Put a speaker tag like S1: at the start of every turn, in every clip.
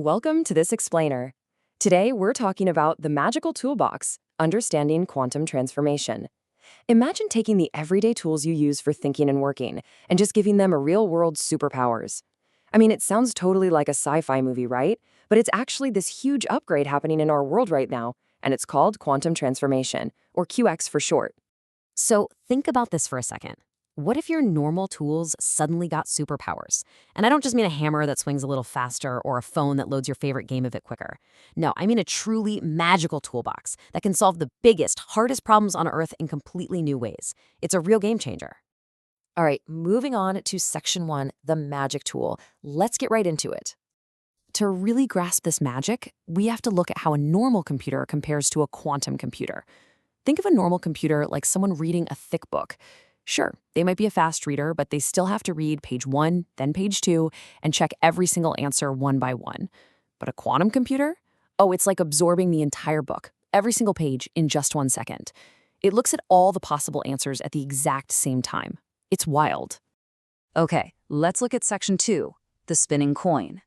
S1: Welcome to this explainer. Today, we're talking about the magical toolbox, understanding quantum transformation. Imagine taking the everyday tools you use for thinking and working and just giving them a real-world superpowers. I mean, it sounds totally like a sci-fi movie, right? But it's actually this huge upgrade happening in our world right now, and it's called quantum transformation, or QX for short.
S2: So think about this for a second. What if your normal tools suddenly got superpowers? And I don't just mean a hammer that swings a little faster or a phone that loads your favorite game a bit quicker. No, I mean a truly magical toolbox that can solve the biggest, hardest problems on Earth in completely new ways. It's a real game changer. All right, moving on to section 1, the magic tool. Let's get right into it. To really grasp this magic, we have to look at how a normal computer compares to a quantum computer. Think of a normal computer like someone reading a thick book. Sure, they might be a fast reader, but they still have to read page 1, then page 2, and check every single answer one by one. But a quantum computer? Oh, it's like absorbing the entire book, every single page, in just 1 second. It looks at all the possible answers at the exact same time. It's wild.
S3: Okay, let's look at section 2, the spinning coin.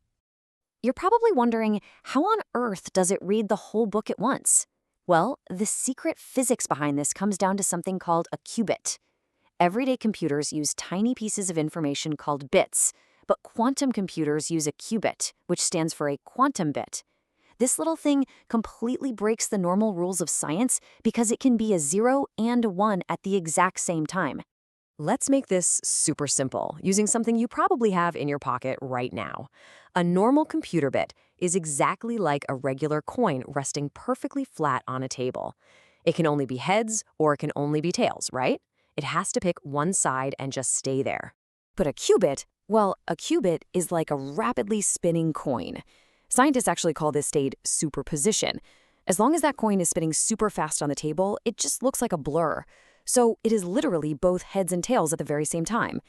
S2: You're probably wondering, how on earth does it read the whole book at once? Well, the secret physics behind this comes down to something called a qubit. Everyday computers use tiny pieces of information called bits, but quantum computers use a qubit, which stands for a quantum bit. This little thing completely breaks the normal rules of science because it can be a 0 and a 1 at the exact same time.
S1: Let's make this super simple, using something you probably have in your pocket right now. A normal computer bit is exactly like a regular coin resting perfectly flat on a table. It can only be heads or it can only be tails, right? It has to pick one side and just stay there. But a qubit, well, a qubit is like a rapidly spinning coin. Scientists actually call this state superposition. As long as that coin is spinning super fast on the table, it just looks like a blur. So it is literally both heads and tails at the very same time.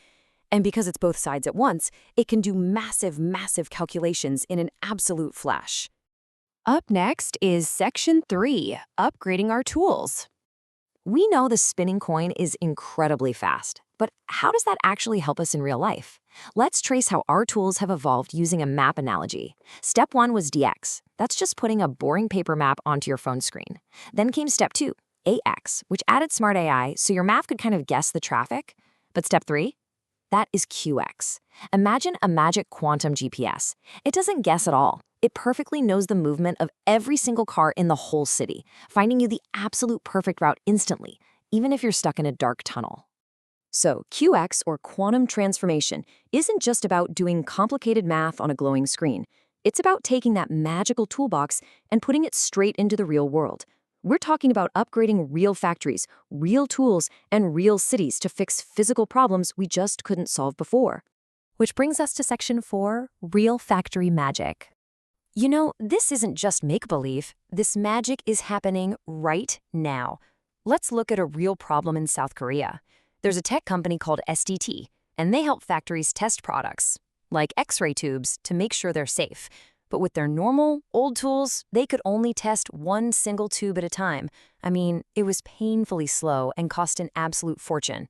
S1: And because it's both sides at once, it can do massive, massive calculations in an absolute flash. Up next is section 3, upgrading our tools. We know the spinning coin is incredibly fast, but how does that actually help us in real life? Let's trace how our tools have evolved using a map analogy. Step 1 was DX. That's just putting a boring paper map onto your phone screen. Then came step 2, AX, which added smart AI so your map could kind of guess the traffic. But step 3? That is QX. Imagine a magic quantum GPS. It doesn't guess at all. It perfectly knows the movement of every single car in the whole city, finding you the absolute perfect route instantly, even if you're stuck in a dark tunnel. So QX, or quantum transformation, isn't just about doing complicated math on a glowing screen. It's about taking that magical toolbox and putting it straight into the real world. We're talking about upgrading real factories, real tools, and real cities to fix physical problems we just couldn't solve before. Which brings us to section 4, real factory magic. You know, this isn't just make-believe. This magic is happening right now. Let's look at a real problem in South Korea. There's a tech company called SDT, and they help factories test products, like X-ray tubes, to make sure they're safe. But with their normal, old tools, they could only test one single tube at a time. I mean, it was painfully slow and cost an absolute fortune.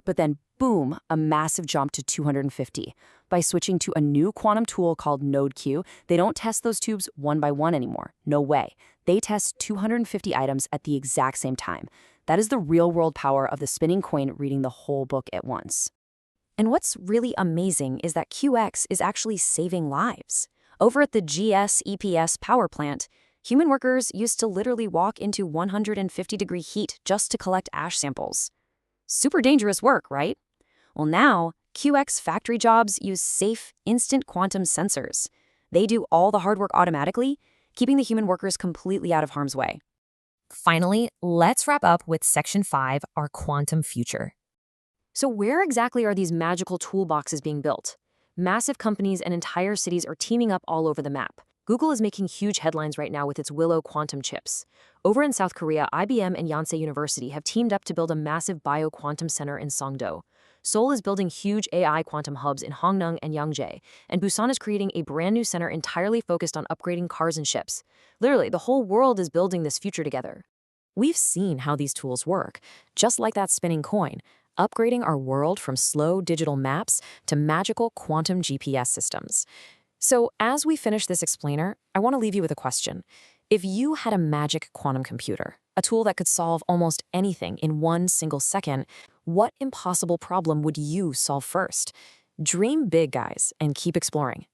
S1: But then, boom, a massive jump to 250. By switching to a new quantum tool called NodeQ, they don't test those tubes one by one anymore. No way. They test 250 items at the exact same time. That is the real-world power of the spinning coin reading the whole book at once. And what's really amazing is that QX is actually saving lives. Over at the GS-EPS power plant, human workers used to literally walk into 150-degree heat just to collect ash samples. Super dangerous work, right? Well, now, QX factory jobs use safe, instant quantum sensors. They do all the hard work automatically, keeping the human workers completely out of harm's way. Finally, let's wrap up with section 5, our quantum future. So where exactly are these magical toolboxes being built? Massive companies and entire cities are teaming up all over the map. Google is making huge headlines right now with its Willow quantum chips. Over in South Korea, IBM and Yonsei University have teamed up to build a massive bio-quantum center in Songdo. Seoul is building huge AI quantum hubs in Hongneung and Yangjae, and Busan is creating a brand new center entirely focused on upgrading cars and ships. Literally, the whole world is building this future together. We've seen how these tools work, just like that spinning coin, upgrading our world from slow digital maps to magical quantum GPS systems.
S2: So as we finish this explainer, I want to leave you with a question. If you had a magic quantum computer, a tool that could solve almost anything in one single second, what impossible problem would you solve first? Dream big, guys, and keep exploring.